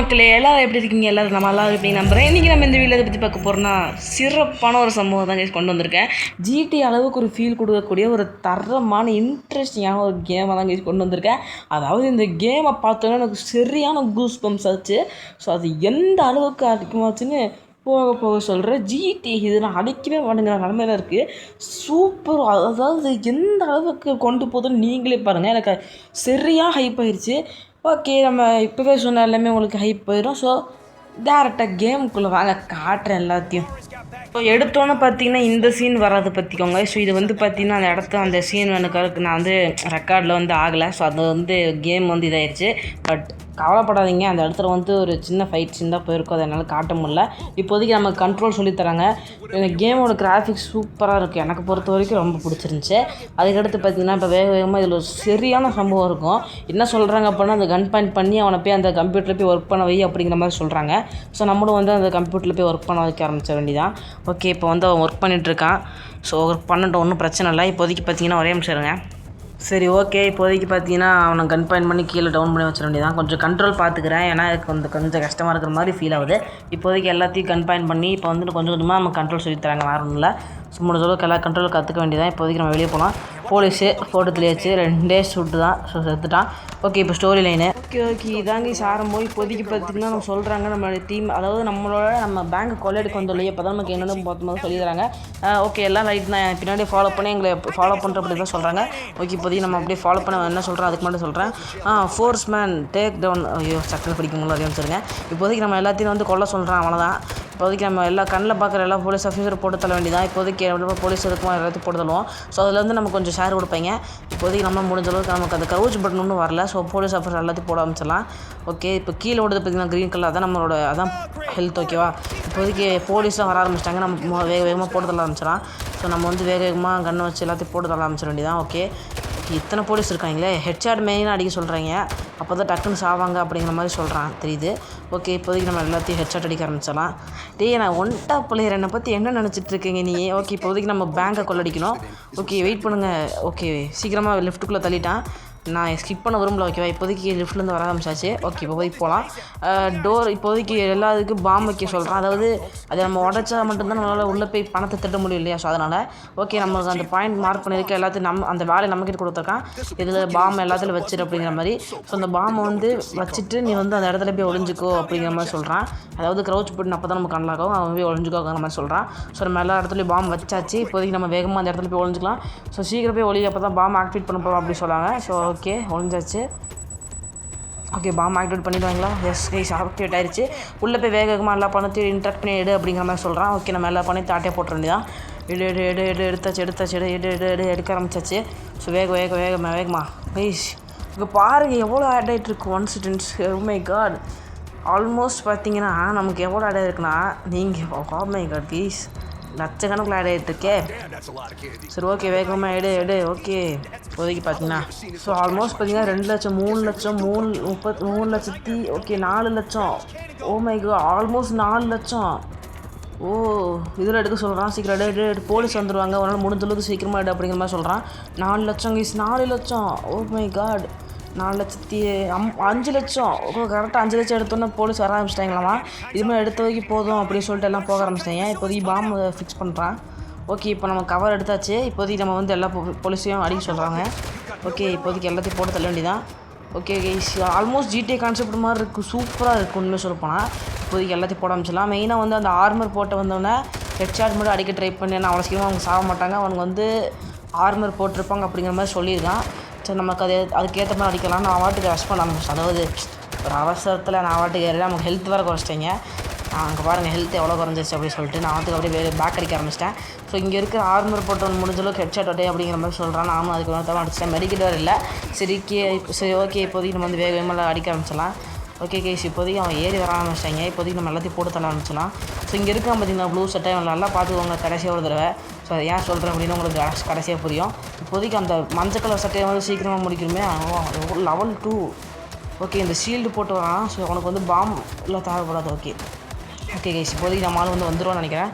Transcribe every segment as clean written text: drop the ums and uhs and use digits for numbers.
மக்களே எல்லாரும் எப்படி இருக்கீங்க? எல்லாரும் நம்ம எல்லாம் எப்படி நம்புறேன். இன்றைக்கி நம்ம இந்த வீடியோ பற்றி பார்க்க போகிறோம்னா சிறப்பான ஒரு சம்பவம் தான் கொண்டு வந்திருக்கேன். ஜிடி அளவுக்கு ஒரு ஃபீல் கொடுக்கக்கூடிய ஒரு தரமான இன்ட்ரெஸ்டிங்கான ஒரு கேமை தான் கொண்டு வந்திருக்கேன். அதாவது இந்த கேமை பார்த்தோன்னா எனக்கு சரியான கூஸ் பம்ப்ஸ் ஆச்சு. ஸோ அது எந்த அளவுக்கு அதிகமாச்சுன்னு போக சொல்கிறேன். ஜிடி இது நான் அடிக்கவே மாட்டேங்கிற நிலமையில இருக்குது. சூப்பர். அதாவது எந்த அளவுக்கு கொண்டு போகுதுன்னு நீங்களே பாருங்கள். எனக்கு சரியாக ஹைப் ஆயிடுச்சு. ஓகே, நம்ம இப்போவே சொன்ன எல்லாமே உங்களுக்கு ஹைப் போயிடும். ஸோ டேரெக்டாக கேமுக்குள்ளே வாங்க, காட்டுறேன் எல்லாத்தையும். ஸோ எடுத்தோன்னே பார்த்தீங்கன்னா இந்த சீன் வராது பார்த்திக்கோங்க. ஸோ இது வந்து பார்த்திங்கன்னா அந்த இடத்த அந்த சீன் எனக்கு நான் வந்து ரெக்கார்டில் வந்து ஆகலை. ஸோ அது வந்து கேம் வந்து இதாகிடுச்சு. பட் கவலைப்படாதீங்க, அந்த இடத்துல வந்து ஒரு சின்ன ஃபைட் சீன் தான் போயிருக்கும், அதை என்னால் காட்ட முடியல. இப்போதைக்கு நம்ம கண்ட்ரோல் சொல்லித்தராங்க. இந்த கேமோட கிராஃபிக்ஸ் சூப்பராக இருக்குது, எனக்கு பொறுத்த வரைக்கும் ரொம்ப பிடிச்சிருந்துச்சி. அதுக்கடுத்து பார்த்திங்கன்னா இப்போ வேகமாக இதில் ஒரு சரியான சம்பவம் இருக்கும். என்ன சொல்கிறாங்க அப்படின்னா, அந்த கன் பாயிண்ட் பண்ணி அவனை போய் அந்த கம்ப்யூட்டரில் போய் ஒர்க் பண்ண வை அப்படிங்கிற மாதிரி சொல்கிறாங்க. ஸோ நம்மளும் வந்து அந்த கம்ப்யூட்டரில் போய் ஒர்க் பண்ண வைக்க ஆரம்பிச்ச வேண்டியதான். ஓகே, இப்போ வந்து அவன் ஒர்க் பண்ணிகிட்ருக்கான். ஸோ ஒர்க் பண்ணட்டும், ஒன்றும் பிரச்சனை இல்லை. இப்போதைக்கு பார்த்திங்கன்னா ஒரே நிமிஷம் இருங்க. சரி, ஓகே. இப்போதைக்கு பார்த்தீங்கன்னா அவனை கன் பாயிண்ட் பண்ணி கீழே டவுன் பண்ணி வச்சிட வேண்டியதான். கொஞ்சம் கண்ட்ரோல் பார்த்துக்கிறேன், ஏன்னா எனக்கு கொஞ்சம் கஷ்டமாக இருக்கிற மாதிரி ஃபீல் ஆகுது. இப்போதைக்கு எல்லாத்தையும் கன் பாயிண்ட் பண்ணி இப்போ வந்து கொஞ்சம் கொஞ்சமாக நம்ம கண்ட்ரோல் சொல்லி தராங்க. வேறு இல்லை, ஸோ முடிஞ்ச அளவுக்கு எல்லா கண்ட்ரோல் கற்றுக்க வேண்டியதான். இப்போதைக்கு நம்ம வெளியே போகலாம். போலீஸு ஃபோட்டோ தெளியாச்சு, 2 டேஸ் ஷூட்டு தான். ஸோ செத்துட்டான். ஓகே, இப்போ ஸ்டோரி லைனு. ஓகே இதாங்க ஆரம்பம். இப்போதைக்கு பார்த்திங்கன்னா நம்ம சொல்கிறாங்க நம்மளோட டீம், அதாவது நம்ம பேங்க் கொள்ளையடிக்க வந்தோம் இல்லையா, இப்போ தான் நமக்கு என்னென்னு பார்க்கும்போது சொல்லி தராங்க. ஓகே, எல்லாம் ரைட் தான், பின்னாடி ஃபாலோ பண்ணி எங்களை ஃபாலோ பண்ணுற அப்படி தான் சொல்கிறாங்க. ஓகே, இப்போதைக்கு நம்ம அப்படியே ஃபாலோ பண்ண என்ன சொல்கிறேன் அதுக்கு மட்டும் சொல்கிறேன். Force man take down. ஐயோ, சக்கரை பிடிக்க முடியல, அதையும் சொல்லுங்கள். இப்போதைக்கு நம்ம எல்லாத்தையும் வந்து கொல்ல சொல்கிறேன், அவ்வளோதான். இப்போதைக்கு நம்ம எல்லா கண்ணில் பார்க்குற எல்லா போலீஸ் ஆஃபீஸரை போட்டு தள்ள வேண்டியதான். இப்போதைக்கு போலீஸ் இருக்குமா எல்லாத்தையும் போட்டு தள்ளுவோம். ஸோ அதில் வந்து நம்ம கொஞ்சம் ஷேர் கொடுப்பீங்க. இப்போதைக்கு நம்ம முடிஞ்ச அளவுக்கு நமக்கு அந்த கவுச் பட்டன் ஒன்றும் வரல. ஸோ போலீஸ் ஆஃபீஸர் எல்லாத்தையும் போட ஆரம்பிச்சிடலாம். ஓகே, இப்போ கீழே ஓடுறது பார்த்திங்கன்னா க்ரீன் கலர், அதான் நம்மளோட அதான் ஹெல்த். ஓகேவா, இப்போதைக்கு போலீஸ்லாம் வர ஆரம்பிச்சிட்டாங்க. நம்ம வேகமாக போட்டு தள்ள ஆரம்பிச்சிடலாம். ஸோ நம்ம வந்து வேகமாக கண்ணை வச்சு எல்லாத்தையும் போட்டு தள்ள ஆரம்பிச்சிட வேண்டியதான். ஓகே, இத்தனை போலீஸ் இருக்காங்களே, ஹெட்ஷாட் மெயினாக அடிக்க சொல்கிறாங்க, அப்போ தான் டக்குன்னு சாவாங்க அப்படிங்கிற மாதிரி சொல்கிறான் தெரியுது. ஓகே, இப்போதைக்கு நம்ம எல்லாத்தையும் ஹெட்ஷாட் அடிக்க ஆரம்பிச்சிடலாம். நான் ஒன் டாப் பிளேயர், என்னை பற்றி என்ன நினச்சிட்ருக்கீங்க நீ? ஓகே, இப்போதைக்கு நம்ம பேங்கை கொள்ளடிக்கணும். ஓகே, வெயிட் பண்ணுங்கள். ஓகே, சீக்கிரமாக லெஃப்ட்டுக்குள்ளே தள்ளிட்டான். நான் ஸ்கிப் பண்ண விரும்பல. ஓகேவா, இப்போதைக்கு லெஃப்ட்லேருந்து வர ஆரம்பிச்சாச்சு. ஓகே, இப்போதைக்கு போகலாம். டோர் இப்போதைக்கு எல்லாத்துக்கும் பாம் வைக்க சொல்கிறேன். அதாவது அதை நம்ம உடச்சா மட்டும்தான் நம்மளால் உள்ளே போய் பணத்தை திட்ட முடியும் இல்லையா. ஸோ அதனால் ஓகே, நமக்கு அந்த பாயிண்ட் மார்க் பண்ணியிருக்க எல்லாத்தையும் அந்த வேலையை நம்மக்கிட்ட கொடுத்துருக்கான். இதில் பாம் எல்லாத்துலையும் வச்சிரு அப்படிங்கிற மாதிரி. ஸோ அந்த பாமை வந்து வச்சுட்டு நீ வந்து அந்த இடத்துல போய் ஒளிஞ்சிக்கோ அப்படிங்கிற மாதிரி சொல்கிறான். அதாவது க்ரௌச் பண்ணி அப்போ தான் நமக்கு கண்லாகும், அவன் போய் ஒளிஞ்சிக்கோங்கிற மாதிரி சொல்கிறான். ஸோ நம்ம எல்லா இடத்துலையும் பாம் வச்சாச்சு. இப்போதைக்கு நம்ம வேகமாக அந்த இடத்துல போய் ஒளிஞ்சிக்கலாம். ஸோ சீக்கிரம் போய் ஒளி, அப்போ தான் பாம் ஆக்டிவேட் பண்ண போகிறோம் அப்படி சொல்கிறாங்க. ஸோ ஓகே, ஒழிஞ்சாச்சு. ஓகே, பாம் ஆக்டிவேட் பண்ணிடுவாங்களா? எஸ் கைஸ், ஆக்டிவேட் ஆயிடுச்சு. உள்ளே போய் வேகமாக எல்லா பணத்தையும் இன்ட்ராக்ட் பண்ணி எடு அப்படிங்கிற மாதிரி சொல்கிறான். ஓகே, நம்ம எல்லா பணத்தையும் தாட்டியாக போட்டுற வேண்டியதான். எடுத்தாச்சு எடுக்க ஆரம்பிச்சாச்சு. ஸோ வேகமாக கைஸ் இங்கே பாருங்கள் எவ்வளோ ஆட் ஆகிட்டு இருக்கு. 1 seconds. Oh my god, almost பார்த்தீங்கன்னா நமக்கு எவ்வளோ ஆட் ஆகிருக்குன்னா, நீங்கள் ஓ மை காட் கைஸ், லட்சக்கணக்கில் ஆட் ஆகிட்டுருக்கே. சரி, ஓகே, வேகமாக எடு. ஓகே, இப்போதைக்கு பார்த்தீங்கன்னா ஸோ ஆல்மோஸ்ட் பார்த்தீங்கன்னா 2 லட்சம் 3 லட்சம் 3 லட்சத்தி ஓகே 4 லட்சம். ஓ மை காட், ஆல்மோஸ்ட் 4 லட்சம். ஓ, இதில் எடுக்க சொல்கிறான். சீக்கிரம் எடு, போலீஸ் வந்துடுவாங்க, அதனால் முடிஞ்சளவுக்கு சீக்கிரமாக எடு அப்படிங்கிற மாதிரி சொல்கிறான். 4 லட்சம் கைஸ், 4 லட்சம். ஓ மை காட், 4 லட்சத்தி 5 லட்சம். கரெக்டாக 5 லட்சம் எடுத்தோன்னே போலீஸ் வர ஆரம்பிச்சிட்டாங்களாமா. இதுமாதிரி எடுத்த வரைக்கும் போதும் அப்படின்னு சொல்லிட்டு எல்லாம் போக ஆரம்பிச்சிட்டாங்க. இப்போதைக்கு பாம் ஃபிக்ஸ் பண்ணுறான். ஓகே, இப்போ நம்ம கவர் எடுத்தாச்சு. இப்போதைக்கு நம்ம வந்து எல்லா போலீஸையும் அடிக்க சொல்கிறாங்க. ஓகே, இப்போதைக்கு எல்லாத்தையும் போட்டு தள்ள வேண்டியதான். Okay guys, almost GTA concept மாதிரி இருக்குது, சூப்பராக இருக்குது உண்மையை சொல்லப்போனால். இப்போதைக்கு எல்லாத்தையும் போட ஆரம்பிச்சிடலாம். மெயினாக வந்து அந்த ஆர்மர் போட்ட வந்தோடனே ஹெட்ஷாட் மட்டும் அடிக்க ட்ரை பண்ணி, ஏன்னா அவ்வளோ சீக்கிரமாக அவங்க சாக மாட்டாங்க, அவனுக்கு வந்து ஆர்மர் போட்டிருப்பாங்க அப்படிங்கிற மாதிரி சொல்லியிருக்கான். சரி, நமக்கு அதுக்கேற்ற மாதிரி அடிக்கலாம். நான் வாட்டுக்கு ரஷ் பண்ண ஆரம்பிச்சேன். அதாவது ஒரு அவசரத்தில் நான் வாட்டுக்கு ஏறி நமக்கு ஹெல்த் வேறு குறைச்சிட்டேங்க. அங்கே பாருங்கள் ஹெல்த் எவ்வளோ குறைஞ்சிச்சு அப்படின்னு சொல்லிட்டு நான் வாட்டுக்கு அப்படியே பேக் அடிக்க ஆரம்பிச்சிட்டேன். ஸோ இங்கே இருக்கிற ஆர்மர் போட்டவன் முடிஞ்சளவுக்கு ஹெட்ஷாட் அட்டே அப்படிங்கிற மாதிரி சொல்கிறான். நானும் அதுக்கு தான் அடிச்சிட்டேன். மெடிக்கெட் வேறு இல்லை. சரி ஓகே, இப்போதைக்கு நம்ம வந்து வேகமாக அடிக்க ஆரம்பிச்சிடலாம். ஓகே கைஸ், இப்போதைக்கு அவன் ஏறி வர ஆரம்பிச்சிட்டாங்க. இப்போதைக்கு நம்ம எல்லாத்தையும் போட்டு தள்ள ஆரம்பிச்சிடலாம். ஸோ இங்கே இருக்க பார்த்தீங்கன்னா ப்ளூ சட்டை அவன் நல்லா பார்த்துக்கோங்க கடைசியாக ஒரு தடவை. ஸோ அதை ஏன் சொல்கிறேன் அப்படின்னு உங்களுக்கு கடைசியாக புரியும். இப்போதைக்கு அந்த மஞ்சள் கலர் சட்டையை வந்து சீக்கிரமாக முடிக்கணுமே. லெவல் 2. ஓகே, இந்த ஷீல்டு போட்டு வரான். ஸோ அவனுக்கு வந்து பாம் இல்லை தேவைப்படாது. ஓகே கைஸ், இப்போதைக்கு நம்ம ஆள் வந்து வந்துடுவான்னு நினைக்கிறேன்.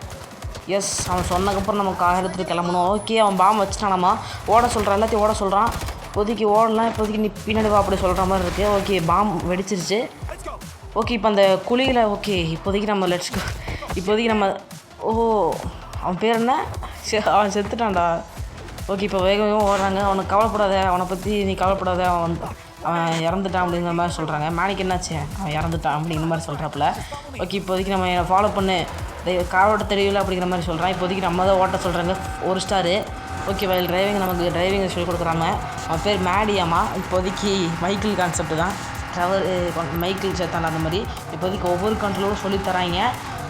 எஸ், அவன் சொன்னதுக்கப்புறம் நம்ம எடுத்துகிட்டு கிளம்பணும். ஓகே, அவன் பாம் வச்சுட்டானாமா, ஓட சொல்கிறான், எல்லாத்தையும் ஓட சொல்கிறான். இப்போதைக்கு ஓடலாம். இப்போதைக்கு நீ பின்னாடி வா அப்படி சொல்கிற மாதிரி இருக்குது. Okay, bomb வெடிச்சிருச்சு. ஓகே இப்போ அந்த குழியில் ஓகே இப்போதைக்கு நம்ம இப்போதைக்கு நம்ம ஓ அவன் பேர் என்ன அவன் செத்துட்டான்டா. ஓகே இப்போ வேக வேகமாக ஓடுறாங்க. அவனுக்கு கவலைப்படாத, அவனை பற்றி நீ கவலைப்படாத, அவன் இறந்துட்டான் அப்படிங்கிற மாதிரி சொல்கிறாங்க. மேனிக்கு என்னாச்சு, அவன் இறந்துட்டான் அப்படிங்கிற மாதிரி சொல்கிறாப்புல. ஓகே இப்போதைக்கு நம்ம ஃபாலோ பண்ணு, காரோட தெரியல அப்படிங்கிற மாதிரி சொல்கிறான். இப்போதைக்கு நம்ம தான் ஓட்ட சொல்கிறாங்க 1 ஸ்டாரு. ஓகே வயல் நமக்கு டிரைவிங்கை சொல்லிக் கொடுக்குறாங்க. அவன் பேர் மேடியாமா. இப்போதைக்கு மைக்கிள் கான்செப்ட் தான், மைக்கிள் சேர்த்தான அந்த மாதிரி. இப்போதைக்கு ஒவ்வொரு கண்ட்ரோலும் சொல்லித்தராங்க,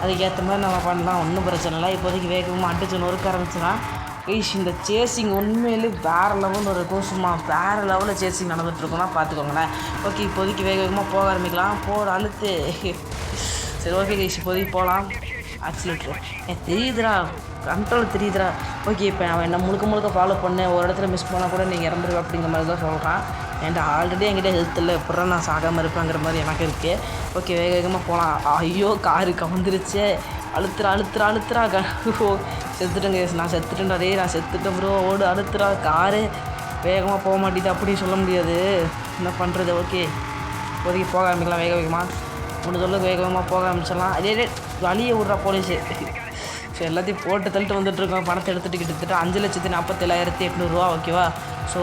அதுக்கேற்ற மாதிரி நம்ம பண்ணலாம், ஒன்றும் பிரச்சனை இல்லை. இப்போதைக்கு வேகமாக அடிச்சு நொறுக்க ஆரம்பிச்சுதான். இந்த சேசிங் உண்மையிலே வேறு லெவலில் ஒரு கோசுமா வேறு லெவலில் சேசிங் நடந்துகிட்ருக்கோன்னா பார்த்துக்கோங்களேன். ஓகே இப்போதைக்கு வேகமாக போக ஆரம்பிக்கலாம். போகிற அழுத்து சரி ஓகே கைஸ் இப்போதைக்கு போகலாம். ஆக்சிலேட்டர் தெரியுதுடா, கண்ட்ரோல் தெரியுதுடா. ஓகே இப்போ அவன் என்ன முழுக்க ஃபாலோ பண்ணேன், ஒரு இடத்துல மிஸ் பண்ணால் கூட நீங்கள் இறந்துருவேன் அப்படிங்கிற மாதிரி தான் சொல்கிறான். என்கிட்ட ஆல்ரெடி என்கிட்ட ஹெல்த் இல்லை, எப்படா நான் சாகாமல் இருப்பேங்கிற மாதிரி எனக்கு இருக்குது. ஓகே வேகமாக போகலாம். ஐயோ காரு கவுந்துருச்சு, அழுத்துறா செத்துட்டேங்க, நான் செத்துட்டேன்டா டே, நான் செத்துட்டேன் ப்ரோ, ஓடு அழுத்துறா காரு, வேகமாக போக மாட்டேது அப்படி சொல்ல முடியாது, என்ன பண்ணுறது. ஓகே இப்போதைக்கு போக ஆரம்பிக்கலாம். வேகமாக முடிஞ்சளவுக்கு வேகமாக போக ஆரம்பிச்சிடலாம். அதே வழியை விட்றா போலீஸு. ஸோ எல்லாத்தையும் போட்டு தள்ளிட்டு வந்துட்டுருக்கோம். பணத்தை எடுத்துகிட்டு கிட்டத்தட்ட 5,47,800 ஓகேவா. ஸோ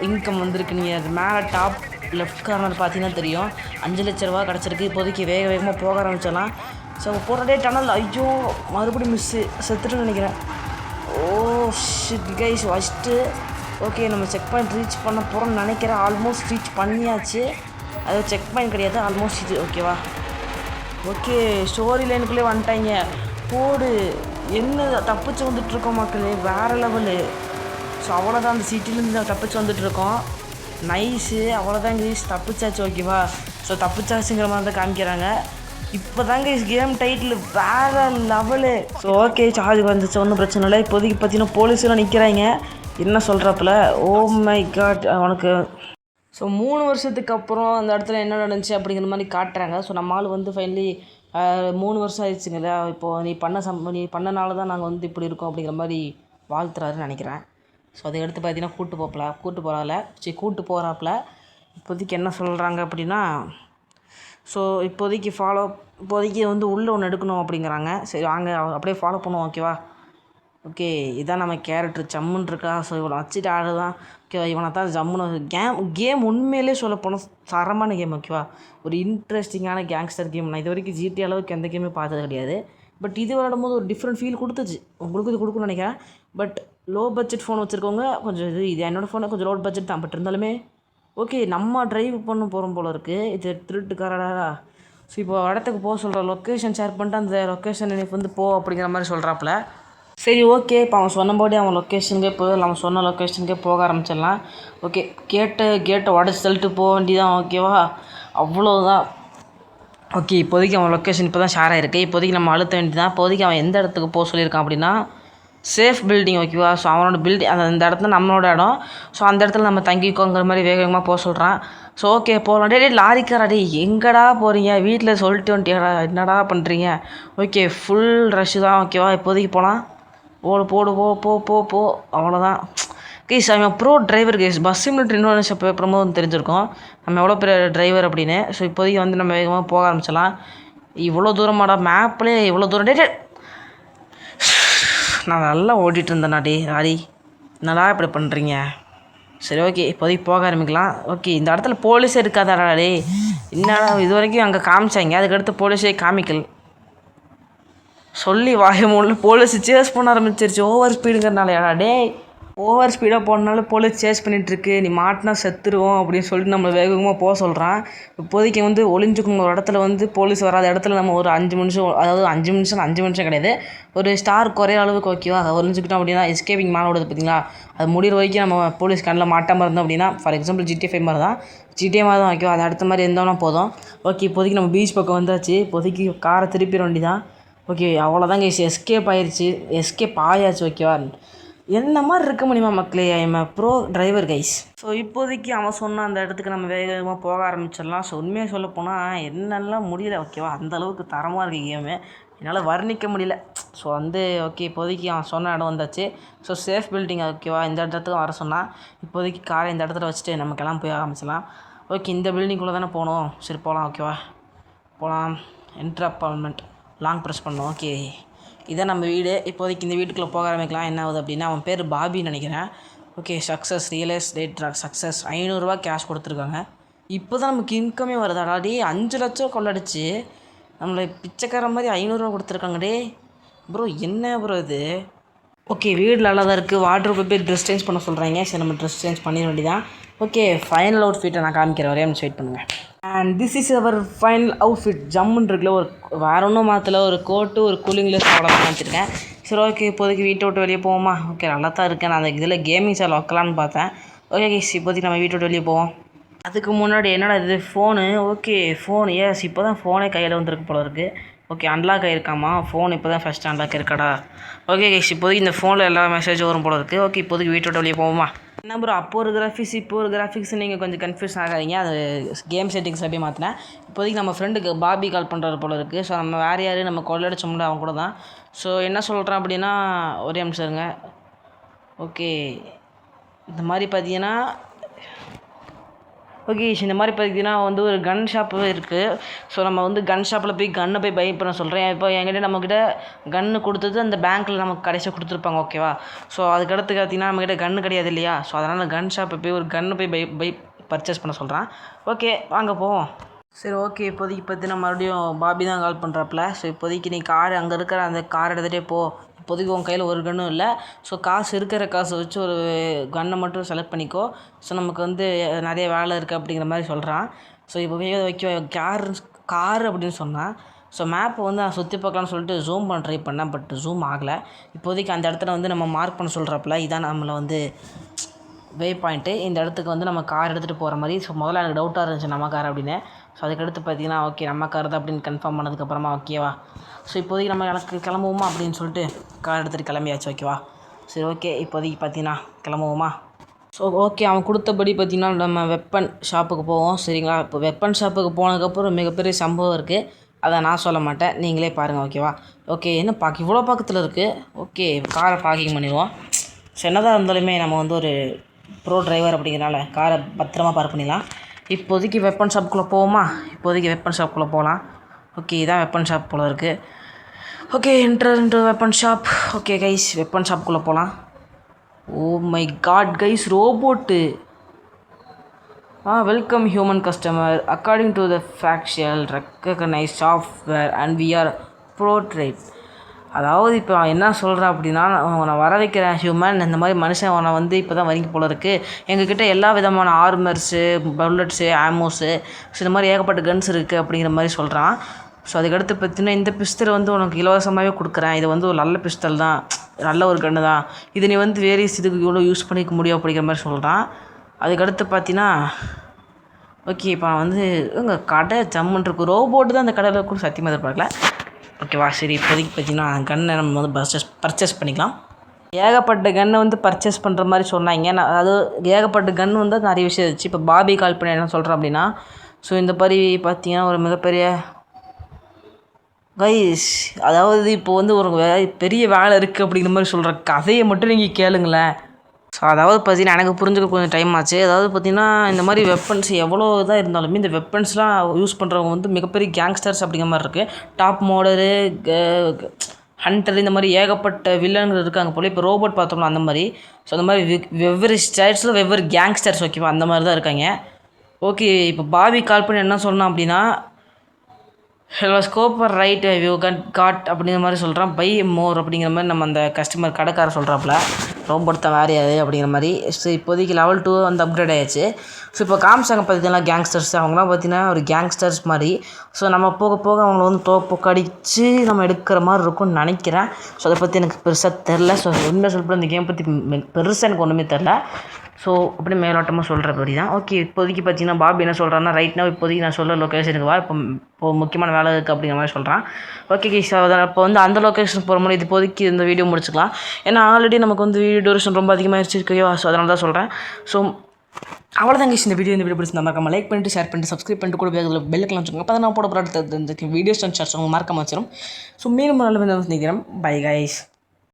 இன்கம் வந்திருக்கு. நீங்கள் அது மேலே டாப் லெஃப்ட் கார்னர் பார்த்தீங்கன்னா தெரியும், 5 லட்ச ரூபா கிடச்சிருக்கு. இப்போதைக்கு வேகமாக போக ஆரம்பிச்சிடலாம். ஸோ போகிறதே டனல், ஐயோ மறுபடியும் செத்துட்டுன்னு நினைக்கிறேன். Oh shit guys first. Okay நம்ம செக் பாயிண்ட் ரீச் பண்ண போகிறோம்னு நினைக்கிறேன். ஆல்மோஸ்ட் ரீச் பண்ணியாச்சு, அது செக் பாயிண்ட் கிடையாது, ஆல்மோஸ்ட் இது ஓகேவா. ஓகே ஸ்டோரி லைனுக்குள்ளே வந்துட்டாங்க. போடு என்ன தப்பிச்சு வந்துட்டுருக்கோம் மக்களே, வேறு லெவலு. ஸோ அவ்வளோதான், அந்த சிட்டிலேருந்து தப்பிச்சு வந்துட்டுருக்கோம். நைஸு, அவ்வளோதான் கைஸ் தப்பிச்சாச்சு ஓகேவா. ஸோ தப்பிச்சாச்சுங்கிற மாதிரி தான் காமிக்கிறாங்க. இப்போ தாங்க கேம் டைட்டில் வேறு லெவலு. ஸோ ஓகே சார்ஜ் வந்துச்சு, ஒன்றும் பிரச்சனை இல்லை. இப்போதைக்கு பார்த்தீங்கன்னா போலீஸெலாம் நிற்கிறாங்க, என்ன சொல்கிறாப்புல. ஓ மை காட் அவனுக்கு. ஸோ 3 வருஷத்துக்கு அப்புறம் அந்த இடத்துல என்ன நடந்துச்சு அப்படிங்கிற மாதிரி காட்டுறாங்க. ஸோ நம்ம ஆள் வந்து ஃபைனலி 3 வருஷம் ஆயிடுச்சுங்களா, இப்போது நீ பண்ணனால தான் நாங்கள் வந்து இப்படி இருக்கோம் அப்படிங்கிற மாதிரி வாழ்த்துறாருன்னு நினைக்கிறேன். ஸோ அதை எடுத்து பார்த்தீங்கன்னா கூட்டு போகிறாப்புல. இப்போதைக்கு என்ன சொல்கிறாங்க அப்படின்னா, ஸோ இப்போதைக்கு வந்து உள்ளே ஒன்று எடுக்கணும் அப்படிங்கிறாங்க. சரி வாங்க அப்படியே ஃபாலோ பண்ணுவோம் ஓகேவா. ஓகே இதான் நம்ம கேரக்டர் ஜம்முன்னு இருக்கா. ஸோ இவனை வச்சுட்டு ஆடுதான் ஓகேவா. இவனை தான் ஜம்முன்னு கேம் உண்மையிலே சொல்ல போனால் தரமான கேம் ஓகேவா. ஒரு இன்ட்ரெஸ்டிங்கான கேங்ஸ்டர் கேம். நான் இது வரைக்கும் ஜிடி அளவுக்கு எந்த கேமே பார்த்தது கிடையாது. பட் இது விளையாடும்போது ஒரு டிஃப்ரெண்ட் ஃபீல் கொடுத்துச்சு, உங்களுக்கு இது கொடுக்குன்னு நினைக்கிறேன். பட் லோ பட்ஜெட் ஃபோன் வச்சுருக்கவங்க கொஞ்சம் இது என்னோடய ஃபோனை கொஞ்சம் லோ பட்ஜெட் தான். பட் இருந்தாலுமே ஓகே நம்ம ட்ரைவ் பண்ண போகிறோம் போல இருக்குது. இது திருட்டுக்காரடா. ஸோ இப்போ இடத்துக்கு போக சொல்கிற லொக்கேஷன் ஷேர் பண்ணிட்டு அந்த லொக்கேஷன் எனக்கு வந்து போ அப்படிங்கிற மாதிரி சொல்கிறாப்புல. சரி ஓகே இப்போ அவன் சொன்னபடி அவன் அவன் சொன்ன லொக்கேஷனுக்கே போக ஆரம்பிச்சிடலாம். ஓகே கேட்டை உடச்சி தள்ளிட்டு போக வேண்டியதான் ஓகேவா, அவ்வளோதான். ஓகே இப்போதைக்கு அவன் லொக்கேஷன் இப்போ தான் ஷேர் ஆகிருக்கு. இப்போதைக்கு நம்ம அழுத்த வேண்டியதான். இப்போதைக்கு அவன் எந்த இடத்துக்கு போக சொல்லியிருக்கான் அப்படின்னா சேஃப் பில்டிங் ஓகேவா. ஸோ அவனோட அந்த இடத்துல நம்மளோட இடம். ஸோ அந்த இடத்துல நம்ம தங்கிக்கோங்கிற மாதிரி வேகமாக போக சொல்கிறான். ஸோ ஓகே போகலாம். லாரிக்காரா எங்கடா போகிறீங்க, வீட்டில் சொல்லிட்டு வந்துட்டியாடா, என்னடா பண்ணுறீங்க. ஓகே ஃபுல் ரஷ்ஷு தான் ஓகேவா. இப்போதைக்கு போகலாம். போடு போ அவ்வளோதான் கேஸ். அவன் bro driver case. Bus simulator இன்னொன்று அப்புறமா தெரிஞ்சிருக்கோம் நம்ம எவ்வளோ பெரிய டிரைவர் அப்படின்னு. ஸோ இப்போதைக்கு வந்து நம்ம வேகமாக போக ஆரம்பிச்சிடலாம். இவ்வளோ தூரமாடா மேப்லேயே இவ்வளோ தூரம். நான் நல்லா ஓட்டிகிட்டு இருந்தேண்ணா ராடி, என்னடா இப்படி பண்ணுறீங்க. சரி ஓகே இப்போதைக்கு போக ஆரம்பிக்கலாம். ஓகே இந்த இடத்துல போலீஸே இருக்காதாடா என்னடா இது வரைக்கும் அங்கே காமிச்சாங்க, அதுக்கடுத்து போலீஸே காமிக்கல் சொல்லி வாயமூல போலீஸ் சேஸ் பண்ண ஆரம்பிச்சிருச்சு. ஓவர் ஸ்பீடுங்கிறனால ஓவர் ஸ்பீடாக போனாலும் போலீஸ் சேஸ் பண்ணிகிட்ருக்கு, நீ மாட்டினா செத்துருவோம் அப்படின்னு சொல்லிட்டு நம்ம வேகமாக போக சொல்கிறான். இப்போதைக்கு வந்து ஒளிஞ்சுக்கணும் ஒரு இடத்துல வந்து போலீஸ் வராத இடத்துல நம்ம ஒரு 5 நிமிஷம், அதாவது 5 நிமிஷம் கிடையாது, ஒரு ஸ்டார் குறைய அளவுக்கு ஓகேவா ஒளிஞ்சுக்கிட்டோம் அப்படின்னா எஸ்கேபிங் மேலே விடுது பார்த்தீங்களா, அது முடிகிற வரைக்கும் நம்ம போலீஸ் கண்ணில் மாட்டாமல் இருந்தோம் அப்படின்னா, ஃபார் எக்ஸாம்பிள் GTA 5 மாதிரி தான் ஓகேவா, அது அடுத்த மாதிரி இருந்தோம்னா போதும். ஓகே இப்போதைக்கு நம்ம பீச் பக்கம் வந்தாச்சு. இப்போதைக்கு காரை திருப்பிட வேண்டியதான். ஓகே அவ்வளோதான் கைஸ், எஸ்கேப் ஆயாச்சு ஓகேவா. என்ன மாதிரி இருக்க முடியுமா மக்களே, I'm bro driver guys. So இப்போதைக்கு அவன் சொன்ன அந்த இடத்துக்கு நம்ம வேகமாக போக ஆரம்பிச்சிடலாம். ஸோ உண்மையாக சொல்ல போனால் என்னெல்லாம் முடியல ஓகேவா, அந்தளவுக்கு தரமாக இருக்குது கேமு, என்னால் வர்ணிக்க முடியல. ஸோ வந்து ஓகே இப்போதைக்கு அவன் சொன்ன இடம் வந்தாச்சு. ஸோ சேஃப் பில்டிங் ஓகேவா, இந்த இடத்துக்கு வர சொன்னான். இப்போதைக்கு காரை இந்த இடத்துல வச்சுட்டு நம்ம போய் ஆரம்பிச்சிடலாம். ஓகே இந்த பில்டிங்குள்ளே தானே போகணும், சரி போகலாம் ஓகேவா. போகலாம். என்ட்ரு அப்பார்ட்மெண்ட் லாங் ப்ரெஸ் பண்ணோம். ஓகே, இதான் நம்ம வீடு. இப்போதைக்கு இந்த வீட்டுக்குள்ளே போக ஆரம்பிக்கலாம். என்ன ஆகுது அப்படின்னா, அவன் பேர் பாபின்னு நினைக்கிறேன். Okay, success realise date success. 500 cash கொடுத்துருக்காங்க. இப்போ தான் நமக்கு இன்கமே வருதாடா. டே 5 லட்சம் கொள்ளடிச்சு நம்மளை பிச்சைக்கார மாதிரி 500 கொடுத்துருக்காங்க. டே ப்ரோ, என்ன ப்ரோ இது? ஓகே, வீடு நல்லா தான் இருக்குது. வாட்ரோப் போய் ட்ரெஸ் சேஞ்ச் பண்ண சொல்கிறாங்க. சரி, நம்ம ட்ரெஸ் சேஞ்ச் பண்ணிட வேண்டியதான். ஓகே, ஃபைனல் அவுட்ஃபிட்டை நான் காமிக்கிறேன். ஒரே நிமிஷம் வெயிட் பண்ணுங்கள். And this is our final outfit. ஜம்முன்னு இருக்குல்ல. ஒரு வேறு ஒன்றும் மாற்றல. ஒரு கோட்டு, ஒரு கூலிங்லெஸ் அவ்வளோதான் வச்சுருக்கேன். சரி, ஓகே, இப்போதைக்கு வீட்டை விட்டு வெளியே போவோமா? ஓகே, நல்லா தான் இருக்கேன். நான் அந்த இதில் கேமிங் சேனல் வைக்கலான்னு பார்த்தேன். ஓகே கைஸ், இப்போதைக்கு நம்ம வீட்டை விட்டு வெளியே போவோம். அதுக்கு முன்னாடி என்னடா இது ஃபோனு? ஓகே, ஃபோன் எஸ் இப்போ தான் ஃபோனே கையில் வந்துருக்கு போல இருக்குது. ஓகே, அன்லாக் ஆகிருக்காமா ஃபோன். இப்போ தான் ஃபஸ்ட்டு அன்லாக் இருக்காடா. ஓகே கைஸ், இப்போதைக்கு இந்த ஃபோனில் எல்லா மெசேஜும் வரும் போல இருக்குது. ஓகே, இப்போதைக்கு வீட்டை விட்டு வெளியே போவோமா? என்ன ப்ரோ, அப்போ ஒரு கிராஃபிக்ஸ் இப்போ ஒரு கிராஃபிக்ஸ், நீங்கள் கொஞ்சம் கன்ஃபியூஸ் ஆகாதீங்க. அது கேம் செட்டிங்ஸ் அப்படியே மாற்றினேன். இப்போதைக்கு நம்ம ஃப்ரெண்டுக்கு பாபி கால் பண்ணுறது போல இருக்குது. ஸோ நம்ம வேறு யார் நம்ம கொள்ளடிச்சோம்ல அவங்க கூட தான். ஸோ என்ன சொல்கிறேன் அப்படின்னா, ஒரே நிமிஷம் இருங்க. ஓகே, இந்த மாதிரி பார்த்தீங்கன்னா ஓகே, இந்த மாதிரி பார்த்தீங்கன்னா வந்து ஒரு கன் ஷாப்பு இருக்குது. ஸோ நம்ம வந்து கன் ஷாப்பில் போய் கன்னை போய் பை பண்ண சொல்கிறேன். இப்போ என்கிட்ட நம்மக்கிட்ட கன்று கொடுத்தது அந்த பேங்க்கில் நமக்கு கடைசியாக கொடுத்துருப்பாங்க. ஓகேவா? ஸோ அதுக்கடுத்து பார்த்தீங்கன்னா நம்மக்கிட்ட கன்று கிடையாது இல்லையா? ஸோ அதனால் கன் ஷாப்பை போய் ஒரு கன்னை போய் பை பர்ச்சேஸ் பண்ண சொல்கிறேன். ஓகே, வாங்க போவோம். சரி, ஓகே, இப்போதைக்கு பார்த்தீங்கன்னா மறுபடியும் பாபி தான் கால் பண்ணுறாப்புல. ஸோ இப்போதைக்கு நீ கார் அங்கே இருக்கிற அந்த கார் எடுத்துகிட்டே போ. இப்போதைக்கு உன் கையில் ஒரு கன்னும் இல்லை. ஸோ காசு இருக்கிற காசை வச்சு ஒரு கன்னை மட்டும் செலக்ட் பண்ணிக்கோ. ஸோ நமக்கு வந்து நிறைய வேலை இருக்குது அப்படிங்கிற மாதிரி சொல்கிறான். ஸோ இப்போ கார் அப்படின்னு சொன்னான். ஸோ மேப்பை வந்து நான் சுற்றி பார்க்கலான்னு சொல்லிட்டு ஜூம் பண்ண ட்ரை பண்ணேன். பட் ஜூம் ஆகலை. இப்போதைக்கு அந்த இடத்துல வந்து நம்ம மார்க் பண்ண சொல்கிறாப்புல. இதான் நம்மளை வந்து வே பாயிண்ட்டு. இந்த இடத்துக்கு வந்து நம்ம கார் எடுத்துகிட்டு போகிற மாதிரி. ஸோ முதல்ல எனக்கு டவுட்டாக இருந்துச்சு நம்ம கார் அப்படின்னு. ஸோ அதுக்கடுத்து பார்த்தீங்கன்னா ஓகே, நம்ம கார் தான் அப்படின்னு கன்ஃபார்ம் பண்ணதுக்கப்புறமா ஓகேவா. ஸோ இப்போதைக்கு நம்ம எனக்கு கிளம்புவோமா அப்படின்னு சொல்லிட்டு கார் எடுத்துகிட்டு கிளம்பியாச்சு. ஓகேவா? சரி, ஓகே, இப்போதைக்கு பார்த்தீங்கன்னா கிளம்புவோமா? ஸோ ஓகே, அவன் கொடுத்தபடி பார்த்தீங்கன்னா நம்ம வெப்பன் ஷாப்புக்கு போவோம். சரிங்களா? இப்போ வெப்பன் ஷாப்புக்கு போனதுக்கப்புறம் மிகப்பெரிய சம்பவம் இருக்குது. அதை நான் சொல்ல மாட்டேன், நீங்களே பாருங்கள். ஓகேவா? ஓகே, என்ன இவ்வளோ பக்கத்தில் இருக்குது. ஓகே, காரை பார்க்கிங் பண்ணிடுவோம். ஸோ என்னதான் இருந்தாலுமே நம்ம வந்து ஒரு ப்ரோ டிரைவர் அப்படிங்கிறனால காரை பத்திரமா பார்க் பண்ணிடலாம். இப்போதைக்கு வெப்பன் ஷாப்புக்குள்ளே போவோமா? இப்போதைக்கு வெப்பன் ஷாப்புக்குள்ளே போகலாம். ஓகே, இதான் வெப்பன் ஷாப் போல் இருக்குது. Okay, entry weapon shop. Okay guys, weapon ஷாப்புக்குள்ளே போகலாம். Oh my god guys, robot. Welcome human customer according to the facial recognise software and we are protected. அதாவது இப்போ என்ன சொல்கிறேன் அப்படின்னா, உன்னை வர வைக்கிறேன் ஹியூமன். இந்த மாதிரி மனுஷன் உன்னை வந்து இப்போ தான் வரீங்க போல இருக்குது. எங்ககிட்ட எல்லா விதமான ஆர்மர்ஸு, புல்லட்ஸு, ஆமோஸு, ஸோ இந்த மாதிரி ஏகப்பட்ட கன்ஸ் இருக்குது அப்படிங்கிற மாதிரி சொல்கிறான். ஸோ அதுக்கடுத்து பார்த்தீங்கன்னா, இந்த பிஸ்தல் வந்து உனக்கு இலவசமாகவே கொடுக்குறேன். இது வந்து ஒரு நல்ல பிஸ்தல் தான், நல்ல ஒரு கன்று தான். இது நீ வந்து வேரியஸ் இதுக்கு இவ்வளோ யூஸ் பண்ணிக்க முடியும் அப்படிங்கிற மாதிரி சொல்கிறான். அதுக்கடுத்து பார்த்தீங்கன்னா ஓகே, இப்போ வந்து உங்கள் கடை ஜம்முன் இருக்குது. ரோபோட்டு தான் அந்த கடையில் கூட சத்தியமாக எதிர்பார்க்கல. ஓகேவா? சரி, இப்போதைக்கு பார்த்தீங்கன்னா கன்னை நம்ம வந்து பர்ச்சேஸ் பண்ணிக்கலாம். ஏகப்பட்ட கன்னை வந்து பர்ச்சேஸ் பண்ணுற மாதிரி சொன்னாங்க. நான் அது ஏகப்பட்ட கன்று வந்து நிறைய விஷயம் இருந்துச்சு. இப்போ பாபி கால் பண்ணி என்ன சொல்கிறேன் அப்படின்னா, ஸோ இந்த மாதிரி பார்த்தீங்கன்னா ஒரு மிகப்பெரிய கைஸ், அதாவது இப்போ வந்து ஒரு பெரிய வேலை இருக்குது அப்படிங்கிற மாதிரி சொல்கிற கதையை மட்டும் நீங்கள் கேளுங்களேன். ஸோ அதாவது பார்த்தீங்கன்னா எனக்கு புரிஞ்சுக்க கொஞ்சம் டைம் ஆச்சு. அதாவது பார்த்தீங்கன்னா இந்த மாதிரி வெப்பன்ஸ் எவ்வளோ இதாக இருந்தாலுமே இந்த வெப்பன்ஸ்லாம் யூஸ் பண்ணுறவங்க வந்து மிகப்பெரிய கேங்ஸ்டர்ஸ் அப்படிங்கிற மாதிரி இருக்குது. டாப் மாடரு, ஹண்டர், இந்த மாதிரி ஏகப்பட்ட வில்லன்கள் இருக்காங்க போல். இப்போ ரோபோட் பார்த்தோம்னா அந்த மாதிரி. ஸோ அந்த மாதிரி வெவ்வேறு ஸ்டைல்ஸில் வெவ்வேறு கேங்ஸ்டர்ஸ் ஓகேவா, அந்த மாதிரி தான் இருக்காங்க. ஓகே, இப்போ பாபி கால் பண்ணி என்ன சொன்னான் அப்படின்னா, ஹலோ ஸ்கோப்பர் ரைட் யூ காட் அப்படிங்கிற மாதிரி சொல்கிறான். பை மோர் அப்படிங்கிற மாதிரி நம்ம அந்த கஸ்டமர் கடைக்காரர் சொல்கிறாப்புல. ரோபோட் தான் வேறு யாரு அப்படிங்கிற மாதிரி. ஸோ இப்போதைக்கு லெவல் 2 வந்து அப்கிரேட் ஆகிடுச்சு. ஸோ இப்போ காமிச்சாங்க பார்த்தீங்கன்னா கேங்ஸ்டர்ஸ், அவங்களாம் பார்த்தீங்கன்னா ஒரு கேங்ஸ்டர்ஸ் மாதிரி. ஸோ நம்ம போக போக அவங்கள வந்து தோப்பு அடித்து நம்ம எடுக்கிற மாதிரி இருக்கும்னு நினைக்கிறேன். ஸோ அதை பற்றி எனக்கு பெருசாக தெரில. ஸோ உண்மையாக சொல்லிட்டு இந்த கேம் பற்றி பெருசாக எனக்கு ஒன்றுமே தெரில. ஸோ அப்படியே மேலோட்டமாக சொல்கிறபடி தான். ஓகே, இப்போதைக்கு பார்த்தீங்கன்னா பாபி என்ன சொல்கிறான்னா, ரைட்னா இப்போதைக்கு நான் சொல்கிற லொக்கேஷனுக்கு வா, இப்போ முக்கியமான வேலை இருக்குது அப்படிங்கிற மாதிரி சொல்கிறான். ஓகே ஸோ அதான் இப்போ வந்து அந்த லொக்கேஷன் போகிற மாதிரி இப்போதைக்கு இந்த வீடியோ முடிச்சுக்கலாம். ஏன்னா ஆல்ரெடி நமக்கு வந்து வீடியோ டூரேஷன் ரொம்ப அதிகமாகிடுச்சு இருக்கையோ. ஸோ அதனால தான் சொல்கிறேன். ஸோ அவ்வளோதான் இந்த வீடியோ பிடிச்சிருந்தா மறக்காம லைக் பண்ணிட்டு ஷேர் பண்ணிட்டு சப்ஸ்கிரைப் பண்ணிட்டு கூட வேறு பெல்லுக்கெல்லாம் வச்சுக்கோங்க. அப்போ தான் நான் போட போகிற அடுத்த வீடியோஸ் ஷார்ட்ஸ் உங்களுக்கு மறக்காம வச்சிடும். ஸோ மீண்டும் நல்ல வந்து நினைக்கிறேன். Bye guys.